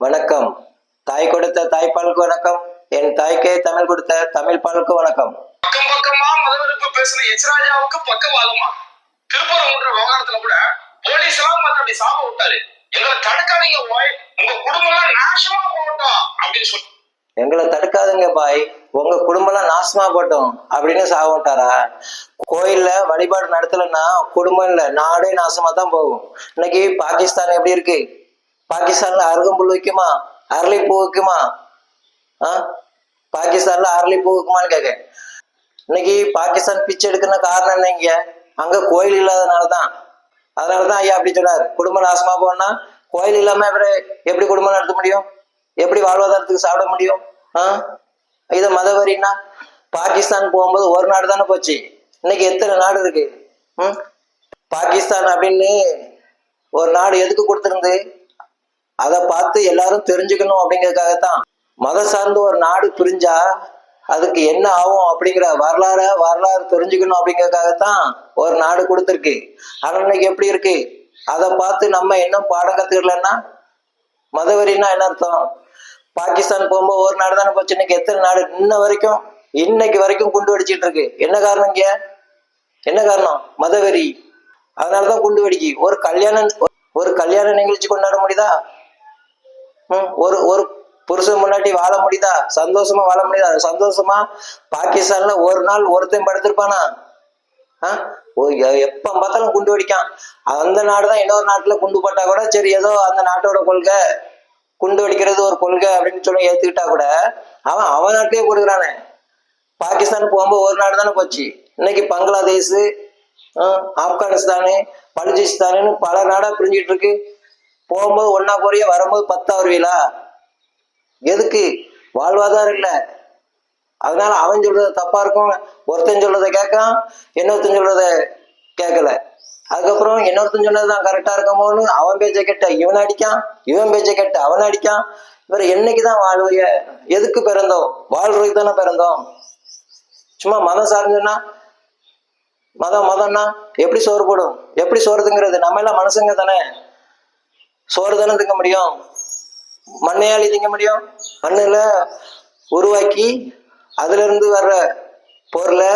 வணக்கம். தாய் கொடுத்த தாய்ப்பாலுக்கு வணக்கம். என் தாய்க்கே தமிழ் கொடுத்த தமிழ் பாலுக்கு வணக்கம். பக்கம் பக்கமா முதல்வருக்கு பேசுற எச்ராஜாவுக்கு பக்கவாதமா திருப்பூர் விவகாரத்துல கூட போலீஸ் எல்லாம் அப்படி சாப விட்டாரு. எங்களை தடுக்காதீங்க பாய், உங்க குடும்பம் எல்லாம் நாசமா போகட்டும் அப்படின்னு சொல்லி. எங்களை தடுக்காதுங்க பாய், உங்க குடும்பம் எல்லாம் நாசமா போட்டோம் அப்படின்னு சாப விட்டாரா? கோயில்ல வழிபாடு நடத்தலன்னா குடும்பம் இல்ல நாடே நாசமா தான் போகும். இன்னைக்கு பாகிஸ்தான் எப்படி இருக்கு? பாகிஸ்தான்ல அருகம்புல் வைக்குமா? அரளிப்பூ வைக்குமா? பாகிஸ்தான்ல அரளிப்பூ வைக்குமான்னு கேட்க. இன்னைக்கு பாகிஸ்தான் பிச்சை எடுக்கணும் காரணம் என்னங்க? அங்க கோயில் இல்லாதனாலதான். அதனாலதான் ஐயா அப்படி சொன்னார், குடும்ப நாசமா போனா கோயில் இல்லாம எப்படி குடும்பம் நடத்த முடியும்? எப்படி வாழ்வாதாரத்துக்கு சாப்பிட முடியும்? இத மதவரின்னா பாகிஸ்தான் போகும்போது ஒரு நாடு தானே போச்சு. இன்னைக்கு எத்தனை நாடு இருக்கு? பாகிஸ்தான் அப்படின்னு ஒரு நாடு எதுக்கு கொடுத்திருந்து? அதை பார்த்து எல்லாரும் தெரிஞ்சுக்கணும் அப்படிங்கிறதுக்காகத்தான். மதம் சார்ந்து ஒரு நாடு பிரிஞ்சா அதுக்கு என்ன ஆகும் அப்படிங்கிற வரலாறு தெரிஞ்சுக்கணும் அப்படிங்கிறதுக்காகத்தான் ஒரு நாடு கொடுத்துருக்கு. ஆனா இன்னைக்கு எப்படி இருக்கு? அதை பார்த்து நம்ம என்ன பாடம் கத்துக்கலன்னா மதவெறின்னா என்ன அர்த்தம்? பாகிஸ்தான் போகும்போது ஒரு நாடு தானே போச்சு. இன்னைக்கு எத்தனை நாடு இன்னைக்கு வரைக்கும் குண்டு வெடிச்சிட்டு இருக்கு. என்ன காரணம் இங்க? என்ன காரணம்? மதவெறி. அதனாலதான் குண்டு வெடிக்கு. ஒரு கல்யாண நிகழ்ச்சி கொண்டாட முடியுதா? ஒரு புருஷன் முன்னாடி வாழ முடியுதா? சந்தோஷமா வாழ முடியுதா? சந்தோஷமா பாகிஸ்தான்ல ஒரு நாள் ஒருத்தன் படுத்திருப்பானா? எப்ப பார்த்தாலும் குண்டு வெடிக்கான். அந்த நாடுதான் இன்னொரு நாட்டுல குண்டு போட்டா கூட சரி, ஏதோ அந்த நாட்டோட கொள்கை, குண்டு வெடிக்கிறது ஒரு கொள்கை அப்படின்னு சொல்லி ஏத்துக்கிட்டா கூட அவன் நாட்டிலேயே கொடுக்குறானே. பாகிஸ்தான் போகும்போது ஒரு நாடு தானே போச்சு. இன்னைக்கு பங்களாதேஷ், ஆப்கானிஸ்தானு, பலுச்சிஸ்தானு பல நாடா பிரிஞ்சிட்டு இருக்கு. போகும்போது ஒன்னா போறிய, வரும்போது 10 வருவீங்களா? எதுக்கு? வாழ்வாதாரம் இல்லை. அதனால அவன் சொல்றத தப்பா இருக்கும், ஒருத்தன் சொல்றதை கேட்கான், இன்னொருத்தன் சொல்றத கேட்கல. அதுக்கப்புறம் இன்னொருத்தன் சொன்னதுதான் கரெக்டா இருக்குமோன்னு அவன் பேச்சை கேட்ட இவன் அடிக்கான், இவன் பேச்சை கேட்ட அவன் அடிக்கான். இவர் என்னைக்குதான் வாழ்வைய? எதுக்கு பிறந்தோம்? வாழ்றதுக்கு தானே பிறந்தோம். சும்மா மதம் சார்ந்துன்னா மதம்னா எப்படி சோறு போடும்? எப்படி சோறு திங்கிறது? நம்ம எல்லாம் மனுஷங்க தானே, சோறு தானே திங்க முடியும். மண்ணையாளி திங்க முடியும். மண்ணில் உருவாக்கி அதுல இருந்து வர்ற பொருளை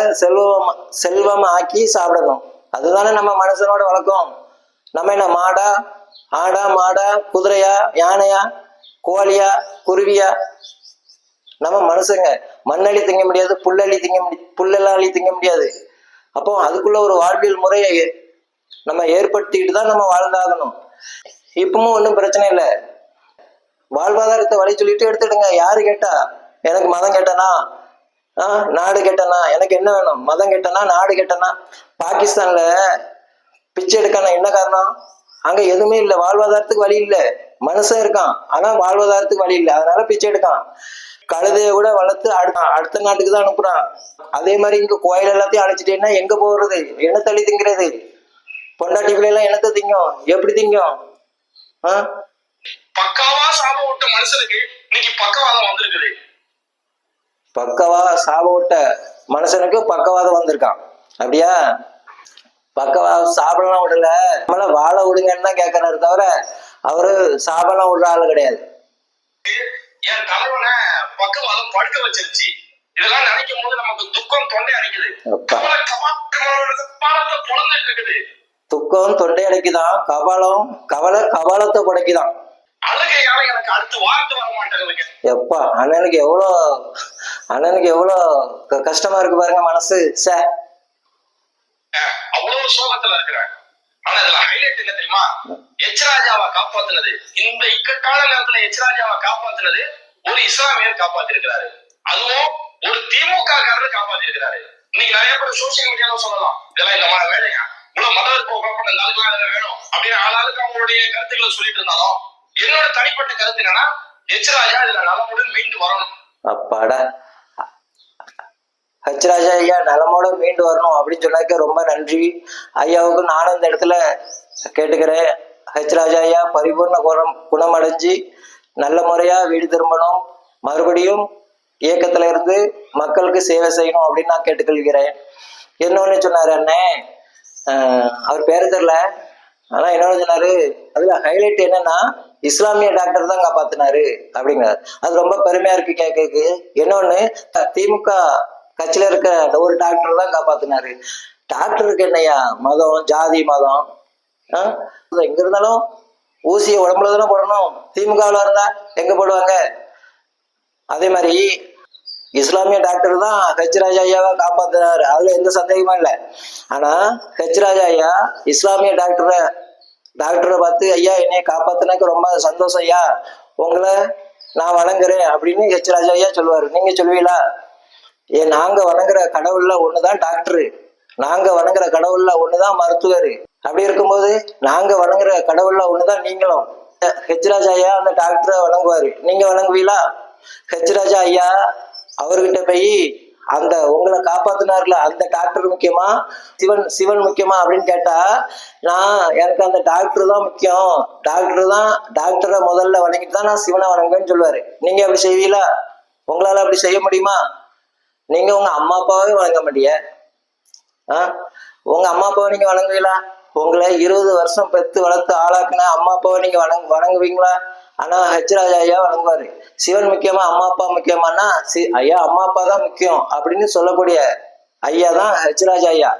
செல்வம் ஆக்கி சாப்பிடணும். அதுதானே நம்ம மனுஷனோட வழக்கம். நம்ம என்ன ஆடா மாடா குதிரையா யானையா கோழியா குருவியா? நம்ம மனுஷங்க. மண்ணளி திங்க முடியாது, புல்லெல்லாம் திங்க முடியாது. அப்போ அதுக்குள்ள ஒரு வாழ்வியல் முறையை நம்ம ஏற்படுத்திட்டு தான் நம்ம வாழ்ந்தாகணும். இப்பவும் ஒன்றும் பிரச்சனை இல்லை. வாழ்வாதாரத்தை வழி சொல்லிட்டு எடுத்துடுங்க. யாரு கேட்டா? எனக்கு மதம் கேட்டனா, நாடு கேட்டனா? எனக்கு என்ன வேணும்? மதம் கேட்டனா, நாடு கேட்டனா? பாகிஸ்தான்ல பிச்சை எடுக்கான என்ன காரணம்? அங்க எதுவுமே இல்லை, வாழ்வாதாரத்துக்கு வழி இல்லை. மனுஷன் இருக்கான், ஆனா வாழ்வாதாரத்துக்கு வழி இல்லை. அதனால பிச்சை எடுக்கான். கழுதைய கூட வளர்த்து அடுத்த நாட்டுக்கு தான் அனுப்புறான். அதே மாதிரி இங்க கோயில் எல்லாத்தையும் அழைச்சிட்டேன்னா எங்க போறது? என்ன தள்ளி திங்கிறது? பொண்டாட்டி பிள்ளைலாம் என்னத்தை திங்கும்? எப்படி திங்கும்? பக்காவா சாபம் விட்ட மனுஷனுக்கு இன்னைக்கு பக்கவாதம் வந்திருக்குது. சாபம் விட்ட மனுஷனுக்கு பக்கவாதம் வந்திருக்கான். அப்படியா? பக்கவாதம் சாபம்லாம் விடல, நம்மள வாழ விடுங்கன்னு தான் கேட்கறாரு தவிர அவரு சாபம்லாம் விடுற ஆளு கிடையாது. என் தலைவனை பக்கவாதம் படுக்க வச்சிருச்சு. இதெல்லாம் நினைக்கும் போது நமக்கு துக்கம் தொண்டை அடைக்குது. துக்கம் தொண்டை அடைக்குதான், கபாலத்தை படைக்குதான். எப்பா அண்ணனுக்கு எவ்வளவு கஷ்டமா இருக்கு பாருங்க மனசு. அவ்வளவு சோகத்துல இருக்கிறாங்க. ஆனா இதுல ஹைலைட் என்ன தெரியுமா? எச்ராஜாவை காப்பாத்துனது, இந்த இக்கட்டான நேரத்துல எச்ராஜாவை காப்பாத்துனது ஒரு இஸ்லாமியர் காப்பாத்திருக்கிறாரு. அதுவும் ஒரு திமுக காரர் காப்பாத்திருக்கிறாரு. இன்னைக்கு நிறைய பேர் சோசியல் மீடியால சொல்லலாம், இதெல்லாம் இந்த வேலைங்க, இவ்வளவு மத வேணும் அப்படின்னு ஆளாளுக்கு அவங்களுடைய கருத்துக்களை சொல்லிட்டு இருந்தாலும், என்னோட தனிப்பட்ட கருத்து என்னன்னா, எச்ராஜா இதுல நலமுடன் மீண்டு வரணும். அப்பாடா, ஹெச்ராஜா ஐயா நலமோட மீண்டு வரணும் அப்படின்னு சொன்னாக்க ரொம்ப நன்றி. ஐயாவுக்கு நானும் இந்த இடத்துல கேட்டுக்கிறேன். ஹெச்ராஜா ஐயா பரிபூர்ண குணமடைஞ்சு நல்ல முறையா வீடு திரும்பணும், மறுபடியும் இயக்கத்துல இருந்து மக்களுக்கு சேவை செய்யணும் அப்படின்னு நான் கேட்டுக்கொள்கிறேன். இன்னொன்னு சொன்னாரு அண்ணே, அவர் பேரு தெரியல, ஆனா என்ன சொன்னாரு, அதுல ஹைலைட் என்னன்னா இஸ்லாமிய டாக்டர் தான் காப்பாத்தினாரு அப்படிங்கிறாரு. அது ரொம்ப பெருமையா இருக்கு கேட்கறதுக்கு. இன்னொன்னு, திமுக கட்சியில இருக்க ஒரு டாக்டர் தான் காப்பாத்தினாரு. டாக்டருக்கு என்னையா மதம், ஜாதி, மதம்? எங்க இருந்தாலும் ஊசியை உடம்புல தானே போடணும். திமுகவில் இருந்தா எங்க போடுவாங்க? அதே மாதிரி இஸ்லாமிய டாக்டர் தான் ஹெச்ராஜ் ஐயாவை காப்பாத்துறாரு, அதுல எந்த சந்தேகமும் இல்லை. ஆனா ஹெச்ராஜ் ஐயா இஸ்லாமிய டாக்டரை பார்த்து, ஐயா என்னைய காப்பாத்தினாக்கு ரொம்ப சந்தோஷம் ஐயா, உங்களை நான் வணங்குறேன் அப்படின்னு ஹெச்ராஜ் ஐயா சொல்லுவாரு. நீங்க சொல்லுவீங்களா? நாங்க வணங்குற கடவுள்ல ஒண்ணுதான் டாக்டரு, நாங்க வணங்குற கடவுள்ல ஒண்ணுதான் மருத்துவர். அப்படி இருக்கும்போது நாங்க வணங்குற கடவுள்ல ஒண்ணுதான் நீங்களும். ஹெச்ராஜ் ஐயா அந்த டாக்டரை வணங்குவாரு, நீங்க வணங்குவீங்களா? ஹெச்ராஜா ஐயா அவர்கிட்ட போய், அந்த உங்களை காப்பாத்தினார்ல அந்த டாக்டர் முக்கியமா, சிவன் முக்கியமா அப்படின்னு கேட்டா, எனக்கு அந்த டாக்டர் தான் முக்கியம், டாக்டரை முதல்ல வணங்கிட்டு தான் நான் சிவனை வணங்குவேன்னு சொல்லுவாரு. நீங்க அப்படி செய்வீங்களா? உங்களால அப்படி செய்ய முடியுமா? நீங்க உங்க அம்மா அப்பாவே வணங்க மாட்டீங்க. உங்க அம்மா அப்பாவை நீங்க வணங்குவீங்களா? உங்களை 20 வருஷம் பெத்து வளர்த்து ஆளாக்குன அம்மா அப்பாவை நீங்க வணங்குவீங்களா? ஆனா ஹெச்ராஜ் ஐயா வணங்குவாரு. சிவன் முக்கியமா, அம்மா அப்பா முக்கியமானா, ஐயா அம்மா அப்பா தான் முக்கியம் அப்படின்னு சொல்லக்கூடிய ஐயா தான் ஹெச்ராஜ் ஐயா.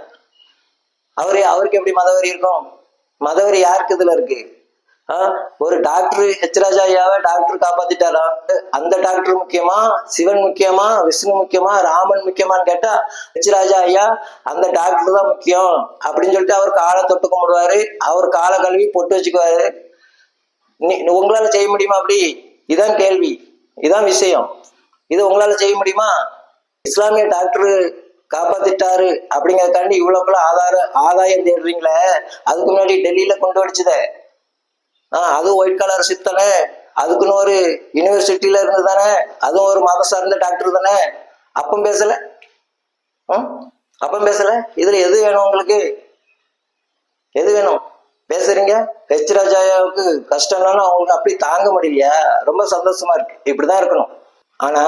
அவருக்கு எப்படி மதவெறி இருக்கும்? மதவெறி யாருக்கு இதுல இருக்கு? ஒரு டாக்டர் ஹெச்ராஜ் ஐயாவை டாக்டர் காப்பாத்திட்டாரா? அந்த டாக்டர் முக்கியமா, சிவன் முக்கியமா, விஷ்ணு முக்கியமா, ராமன் முக்கியமான்னு கேட்டா ஹெச்ராஜா ஐயா அந்த டாக்டர் தான் முக்கியம் அப்படின்னு சொல்லிட்டு அவர் காலை தொட்டு கும்பிடுவாரு, அவர் காலை கழுவி பொட்டு வச்சுக்குவாரு. உங்களால செய்ய முடியுமா அப்படி? இதான் கேள்வி, இதான் விஷயம். இது உங்களால செய்ய முடியுமா? இஸ்லாமிய டாக்டர் காப்பாத்திட்டாரு அப்படிங்கறதுக்காண்டி இவ்வளவுக்குள்ள ஆதாயம் தேடுறீங்களே, அதுக்கு முன்னாடி டெல்லியில கொண்டு வடிச்சுத அதுவும் ஒயிட் கலர் ஷிப் தானே, அதுக்குன்னு ஒரு யூனிவர்சிட்டியில இருந்து தானே, அதுவும் ஒரு மதம் சார்ந்த டாக்டர் தானே. அப்பம் பேசல, இதுல எது வேணும் உங்களுக்கு? எது வேணும் பேசுறீங்க? ஹெச்ராஜ் ஐயாவுக்கு கஷ்டம்னாலும் அவங்களுக்கு அப்படி தாங்க முடியலையா? ரொம்ப சந்தோஷமா இருக்கு, இப்படிதான் இருக்கணும். ஆனா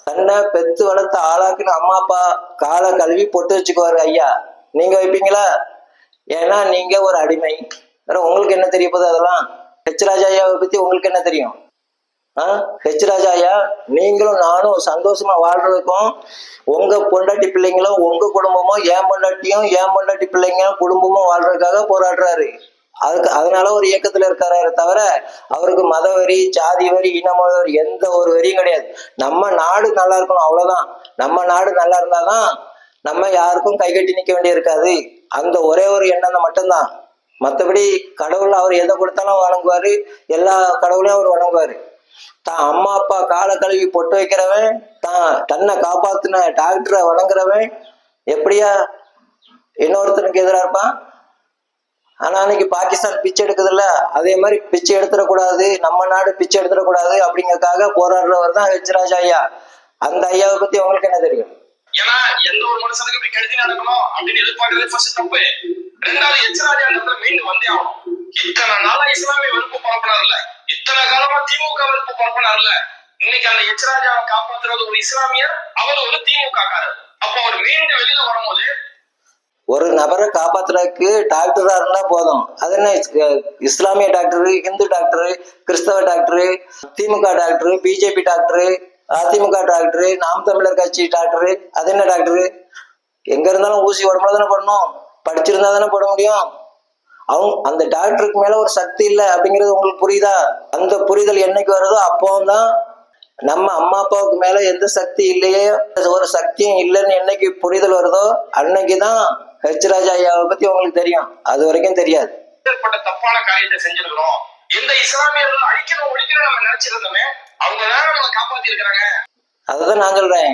தன்னை பெத்து வளர்த்த ஆளாக்குன்னு அம்மா அப்பா காலை கழுவி பொட்டு வச்சுக்குவாரு ஐயா, நீங்க வைப்பீங்களா? ஏன்னா நீங்க ஒரு அடிமை. உங்களுக்கு என்ன தெரிய போகுது அதெல்லாம்? ஹெச்ராஜ் ஐயாவை பத்தி உங்களுக்கு என்ன தெரியும்? ஹெச்ராஜ் ஐயா நீங்களும் நானும் சந்தோஷமா வாழ்றதுக்கும், உங்க பொண்டாட்டி பிள்ளைங்களும் உங்க குடும்பமும், என் பொண்டாட்டி பிள்ளைங்களும் குடும்பமும் வாழ்றதுக்காக போராடுறாரு. அதனால ஒரு இயக்கத்துல இருக்காரே தவிர அவருக்கு மத வரி, ஜாதி வரி, இனமொழி வரி எந்த ஒரு வரியும் கிடையாது. நம்ம நாடு நல்லா இருக்கணும், அவ்வளவுதான். நம்ம நாடு நல்லா இருந்தாதான் நம்ம யாருக்கும் கைகட்டி நிக்க வேண்டிய இருக்காது. அந்த ஒரே ஒரு எண்ணம் மட்டும்தான். மற்றபடி கடவுள் அவர் எதை கொடுத்தாலும் வணங்குவாரு, எல்லா கடவுளையும் அவர் வணங்குவாரு. தான் அம்மா அப்பா காலை கழுவி பொட்டு வைக்கிறவன், தன்னை காப்பாத்தின டாக்டரை வணங்குறவன் எப்படியா இன்னொருத்தனுக்கு எதிராக இருப்பான்? ஆனா அன்னைக்கு பாகிஸ்தான் பிச்சை எடுக்குதுல்ல, அதே மாதிரி பிச்சை எடுத்துடக்கூடாது, நம்ம நாடு பிச்சை எடுத்துடக்கூடாது அப்படிங்கறதுக்காக போராடுறவர் தான் ஹெச்ராஜ் ஐயா. அந்த ஐயாவை பத்தி உங்களுக்கு என்ன தெரியும்? ஏன்னா எந்த ஒரு மனுஷனுக்கு இப்படி கெடுதி நடக்கணும் அப்படின்னு எதிர்பார்க்கறது ஃபர்ஸ்ட் தப்பு. ரெண்டாவது ஹெச்ராஜ் ஐயா மீண்டும் வந்தே ஆகணும். இத்தனை நாளா இஸ்லாமிய வெறுப்பு பரப்பினார்ல, இத்தனை காலமா திமுக வெறுப்பு பரப்பினார்ல, இன்னைக்கு அந்த ஹெச்ராஜாவை காப்பாத்துறது ஒரு இஸ்லாமியர், அவர் ஒரு திமுக காரர். அப்ப அவர் மீண்டும் வெளியில வரும்போது ஒரு நபரை காப்பாத்துறதுக்கு டாக்டரா இருந்தா போதும். அது என்ன இஸ்லாமிய டாக்டரு, இந்து டாக்டரு, கிறிஸ்தவ doctor, DMK doctor, BJP doctor, AIADMK doctor, Naam Tamilar கட்சி டாக்டரு, அது என்ன டாக்டரு? எங்க இருந்தாலும் ஊசி உடம்புல தானே போடணும், படிச்சிருந்தா தானே போட முடியும். அந்த டாக்டருக்கு மேல ஒரு சக்தி இல்லை அப்படிங்கிறது உங்களுக்கு புரியுதா? அந்த புரிதல் என்னைக்கு வருதோ அப்போதான் நம்ம அம்மா அப்பாவுக்கு மேல எந்த சக்தி இல்லையே, ஒரு சக்தியும் இல்லைன்னு என்னைக்கு புரிதல் வருதோ அன்னைக்குதான் ஹெச்ராஜ் ஐயாவை பத்தி உங்களுக்கு தெரியும். அது வரைக்கும் தெரியாது. தப்பான காரியத்தை செஞ்சிருக்கிறோம், எந்த இஸ்லாமியர்கள் அழிக்கணும் ஒழிக்கணும் நம்ம நினைச்சிருந்தோமே, அவங்க தான் நம்மளை காப்பாத்தி இருக்கிறாங்க. அதுதான் நான் சொல்றேன்.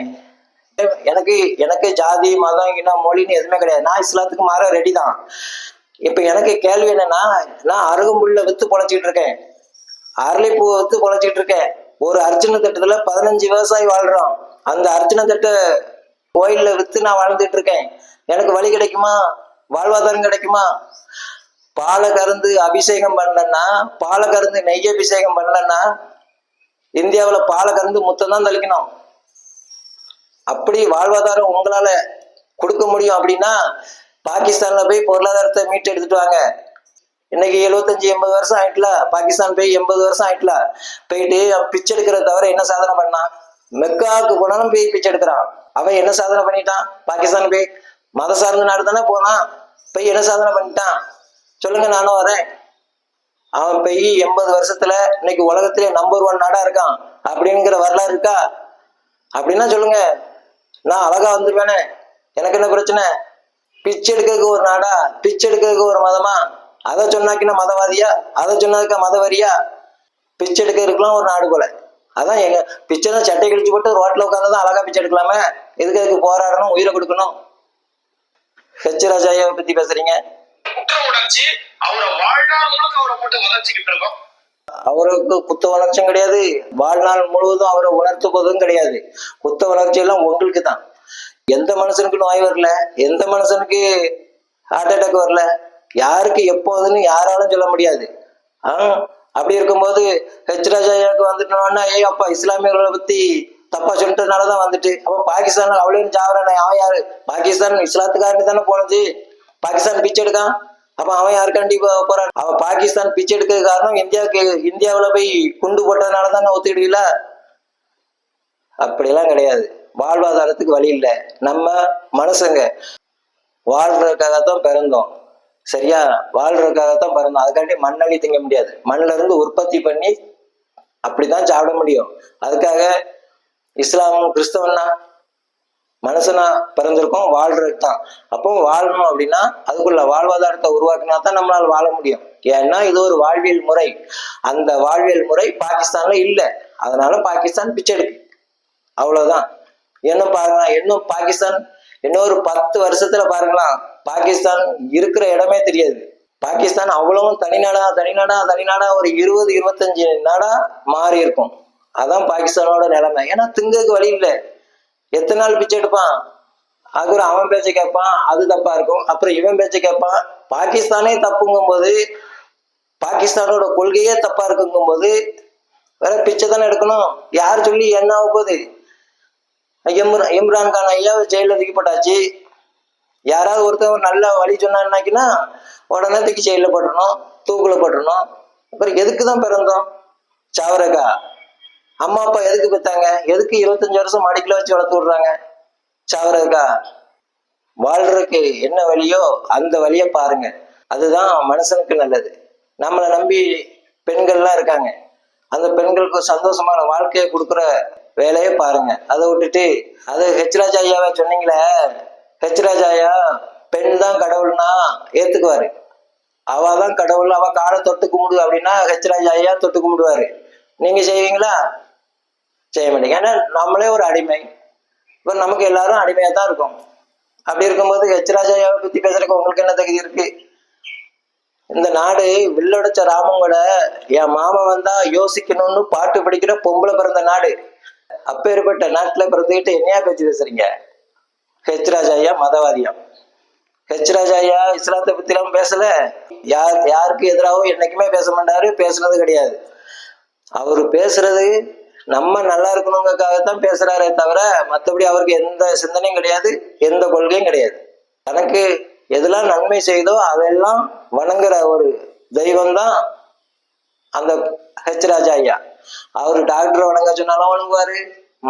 எனக்கு ஜாதி, மதம், இனம், மொழின்னு எதுவுமே கிடையாது. நான் இஸ்லாத்துக்கு மாற ரெடி தான். இப்ப எனக்கு கேள்வி என்னன்னா, நான் அருகம்புல்ல வித்து பொழைச்சிட்டு இருக்கேன், அரளிப்பூ வித்து பொழைச்சிட்டு இருக்கேன். ஒரு அர்ச்சனை தட்டத்துல 15 விவசாயி வாழ்றோம். அந்த அர்ச்சனை தட்டை கோயில்ல வித்து நான் வாழ்ந்துட்டு இருக்கேன். எனக்கு வழி கிடைக்குமா? வாழ்வாதாரம் கிடைக்குமா? பாலை கறந்து அபிஷேகம் பண்ணலன்னா, பாலை கறந்து நெய் அபிஷேகம் பண்ணலன்னா, இந்தியாவுல பாலை கறந்து முத்தம் தான் தெளிக்கணும். அப்படி வாழ்வாதாரம் உங்களால கொடுக்க முடியும் அப்படின்னா பாகிஸ்தான்ல போய் பொருளாதாரத்தை மீட்டு எடுத்துட்டு வாங்க. இன்னைக்கு 75-80 வருஷம் ஆயிட்டுல, பாகிஸ்தான் போய் 80 வருஷம் ஆயிட்டுல, போயிட்டு அவன் பிச்சை எடுக்கிறத தவிர என்ன சாதனை பண்ணான்? மெக்காவுக்கு போனாலும் போய் பிச்சை எடுக்கிறான். அவன் என்ன சாதனை பண்ணிட்டான்? பாகிஸ்தான் போய் மத சார்ந்த நாடு தானே போனான், போய் என்ன சாதனை பண்ணிட்டான் சொல்லுங்க, நானும் வரேன். அவன் போய் 80 வருஷத்துல இன்னைக்கு உலகத்திலே நம்பர் 1 நாடா இருக்கான் அப்படிங்கிற வரலாறு இருக்கா? அப்படின்னா சொல்லுங்க, நான் அழகா வந்துருவேனே, எனக்கு என்ன பிரச்சனை? பிச்சை எடுக்கிறதுக்கு ஒரு நாடா, பிச்சை எடுக்கிறதுக்கு ஒரு மதமா? அதை சொன்னாக்கினா மதவாதியா, அதை சொன்னதுக்கா மதவரியா? பிச்சை எடுக்கிறதுக்குலாம் ஒரு நாடு போல. அதான் எங்க பிச்சை தான் சட்டை கழிச்சு போட்டு ரோட்ல உட்காந்துதான் அழகா பிச்சை எடுக்கலாமே, எதுக்கு அதுக்கு போராடணும், உயிரை கொடுக்கணும்? ஹெச் ராஜாவை பத்தி பேசுறீங்க. குற்ற உணர்ச்சி அவரை வாழ்நாள் முழுக்க அவரை போட்டு வளர்ச்சிக்கிட்டு இருக்கோம். அவருக்கு குத்த வளர்ச்சியும் கிடையாது, வாழ்நாள் முழுவதும் அவரை உணர்த்து போதும் கிடையாது. குத்த வளர்ச்சி எல்லாம் உங்களுக்கு தான். எந்த மனுஷனுக்கு நோய் வரல, எந்த மனுஷனுக்கு ஹார்ட் அட்டாக் வரல, யாருக்கு எப்போதுன்னு யாராலும் சொல்ல முடியாது. அப்படி இருக்கும்போது ஹெச் ராஜாவுக்கு வந்துட்டோம்னா, ஏய் அப்பா இஸ்லாமியர்களை பத்தி தப்பா சொல்லிட்டதுனாலதான் வந்துட்டு, அப்ப பாகிஸ்தான் அவ்வளவு சாவறானே, அவன் யாரு? பாகிஸ்தான் இஸ்லாத்துக்காரன்னு தானே போனது. பாகிஸ்தான் பிச்சை எடுக்கான், அப்ப அவன் யாருக்காண்டி போறான்? அவன் பாகிஸ்தான் பிச்சை எடுக்கிறது காரணம் இந்தியாவுல போய் குண்டு போட்டதுனால தானே ஒத்துக்கிடுவீங்களா? அப்படியெல்லாம் கிடையாது. வாழ்வாதாரத்துக்கு வழி இல்லை. நம்ம மனுஷங்க வாழ்றதுக்காகத்தான் பிறந்தோம், சரியா? வாழ்றதுக்காகத்தான் பிறந்தோம். அதுக்காண்டி மண்ணள்ளி திங்க முடியாது. மண்ணில இருந்து உற்பத்தி பண்ணி அப்படிதான் சாப்பிட முடியும். அதுக்காக இஸ்லாம் கிறிஸ்தவன்னா மனுஷனா பிறந்திருக்கோம், வாழ்றதுக்கு தான். அப்போ வாழணும் அப்படின்னா அதுக்குள்ள வாழ்வாதாரத்தை உருவாக்கினா தான் நம்மளால வாழ முடியும். ஏன்னா இது ஒரு வாழ்வியல் முறை. அந்த வாழ்வியல் முறை பாகிஸ்தான்ல இல்லை, அதனால பாகிஸ்தான் பிச்சை எடுக்கு, அவ்வளவுதான். என்ன பாருங்களா, இன்னும் பாகிஸ்தான் இன்னொரு 10 வருஷத்துல பாருங்களா, பாகிஸ்தான் இருக்கிற இடமே தெரியாது. பாகிஸ்தான் அவ்வளவும் தனிநாடா ஒரு 20-25 நாடா மாறி இருக்கும். அதான் பாகிஸ்தானோட நிலைமை. ஏன்னா திங்கிறதுக்கு வழி இல்லை. எத்தனை நாள் பிச்சை எடுப்பான்? அப்புறம் அவன் பேச்சை கேட்பான், அது தப்பா இருக்கும். அப்புறம் இவன் பேச்சை கேட்பான். பாகிஸ்தானே தப்புங்கும் போது, பாகிஸ்தானோட கொள்கையே தப்பா இருக்குங்கும் போது வேற பிச்சை தானே எடுக்கணும். யார் சொல்லி என்ன ஆக போகுது? இம்ரான் கான் ஐயா ஜெயில தூக்கிப்பட்டாச்சு. யாராவது ஒருத்தர் நல்ல வழி சொன்னான்னாக்கினா உடனே தூக்கி ஜெயில போட்டுறணும், தூக்குல போட்டுறணும். அப்புறம் எதுக்குதான் பிறந்தோம்? சாவரக்கா? அம்மா அப்பா எதுக்கு பெத்தாங்க? எதுக்கு 25 வருஷம் மடிக்கல வச்சு வளர்த்து விடுறாங்க? சாவரக்கா? வாழ்றதுக்கு என்ன வழியோ அந்த வழியை பாருங்க, அதுதான் மனுஷனுக்கு நல்லது. நம்மளை நம்பி பெண்கள்லாம் இருக்காங்க, அந்த பெண்களுக்கு சந்தோஷமான வாழ்க்கையை கொடுக்குற வேலையை பாருங்க. அதை விட்டுட்டு அது ஹெச் ராஜா ஐயாவை சொன்னீங்களே, ஹெச் ராஜா ஐயா பெண் தான் கடவுள்னா ஏத்துக்குவாரு. அவ தான் கடவுள், அவ காலை தொட்டு கும்பிடு அப்படின்னா ஹெச் ராஜா ஐயா தொட்டு கும்பிடுவாரு. நீங்க செய்வீங்களா? செய்ய மாட்டீங்க. ஏன்னா நம்மளே ஒரு அடிமை. இப்ப நமக்கு எல்லாரும் அடிமையா தான் இருக்கும். அப்படி இருக்கும்போது ஹெச் ராஜா ஐயாவை பத்தி பேசுறதுக்கு உங்களுக்கு என்ன தகுதி இருக்கு? இந்த நாடு வில்லொடைச்ச ராமங்கூட என் மாமன் வந்தா யோசிக்கணும்னு பாட்டு படிக்கிற பொம்பளை பிறந்த நாடு. அப்பேற்பட்ட நாட்டுல பிறந்துகிட்டு என்னையா பேச்சு பேசுறீங்க? ஹெச் ராஜா ஐயா மதவாதியம். ஹெச் ராஜா ஐயா இஸ்லாத்தை பத்தி எல்லாம் பேசல. யாருக்கு எதிராகவும் என்னைக்குமே பேச மாட்டாரு, பேசுனது கிடையாது. அவரு பேசுறது நம்ம நல்லா இருக்கணுங்கிறதுக்காகத்தான் பேசுறாரே தவிர மற்றபடி அவருக்கு எந்த சிந்தனையும் கிடையாது, எந்த கொள்கையும் கிடையாது. தனக்கு எதெல்லாம் நன்மை செய்தோ அதெல்லாம் வணங்குற ஒரு தெய்வம் தான் அந்த ஹெச் ராஜா ஐயா. அவரு டாக்டரை வணங்க சொன்னாலும் வணங்குவாரு,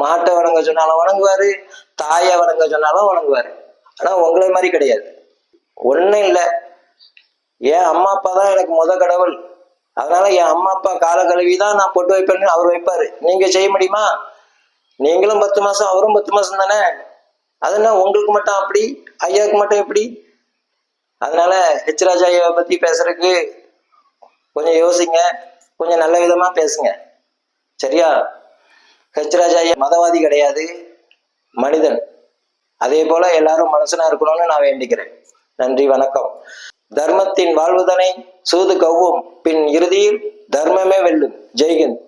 மாட்டை வணங்க சொன்னாலும் வணங்குவாரு, தாயை வணங்க சொன்னாலும் வணங்குவாரு. ஆனா உங்களை மாதிரி கிடையாது. ஒண்ணும் இல்லை, என் அம்மா அப்பா தான் எனக்கு முத கடவுள், அதனால என் அம்மா அப்பா கால கழுவிதான் நான் பொட்டு வைப்பேன்னு அவர் வைப்பாரு. நீங்க செய்ய முடியுமா? நீங்களும் 10 மாசம், அவரும் 10 மாசம் தானே. அதுனா உங்களுக்கு மட்டும் அப்படி, ஐயாவுக்கு மட்டும் எப்படி? அதனால ஹெச் ராஜா ஐயாவை பத்தி பேசுறதுக்கு கொஞ்சம் யோசிங்க, கொஞ்சம் நல்ல விதமா பேசுங்க, சரியா? ஹெச் ராஜா ஐயா மதவாதி கிடையாது, மனிதன். அதே போல எல்லாரும் மனுஷனா இருக்கணும்னு நான் வேண்டிக்கிறேன். நன்றி, வணக்கம். தர்மத்தின் வாழ்வுதனை சூது கவ்வும், பின் இறுதியில் தர்மமே வெல்லும். ஜெய்ஹிந்த்.